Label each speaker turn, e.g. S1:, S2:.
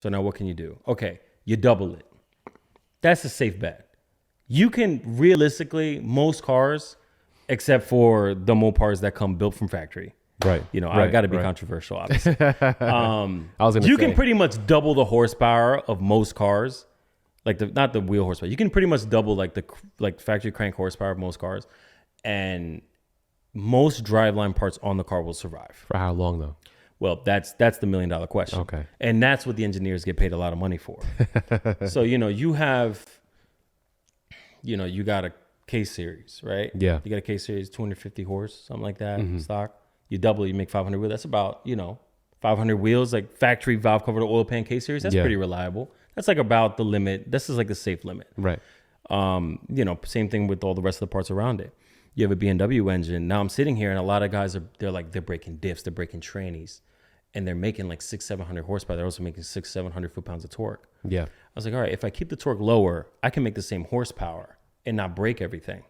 S1: So now what can you do? Okay, you double it. That's a safe bet. You can realistically, most cars, except for the Mopars that come built from factory.
S2: Right.
S1: You know, I got to be controversial, obviously.
S2: I was going to say.
S1: You can pretty much double the horsepower of most cars, not the wheel horsepower. You can pretty much double the factory crank horsepower of most cars, and most driveline parts on the car will survive.
S2: For how long though?
S1: Well, that's the $1 million question.
S2: Okay.
S1: And that's what the engineers get paid a lot of money for. So, you got a K series, right?
S2: Yeah.
S1: You got a K series, 250 horse, something like that, stock. You double, you make 500 wheels. That's about, 500 wheels, like factory valve covered oil pan K series. That's pretty reliable. That's like about the limit. This is like the safe limit.
S2: Right.
S1: Same thing with all the rest of the parts around it. You have a BMW engine. Now I'm sitting here and a lot of guys they're breaking diffs, they're breaking trannies, and they're making like 600-700 horsepower. They're also making 600-700 foot-pounds of torque.
S2: Yeah.
S1: I was like, all right, if I keep the torque lower, I can make the same horsepower and not break everything.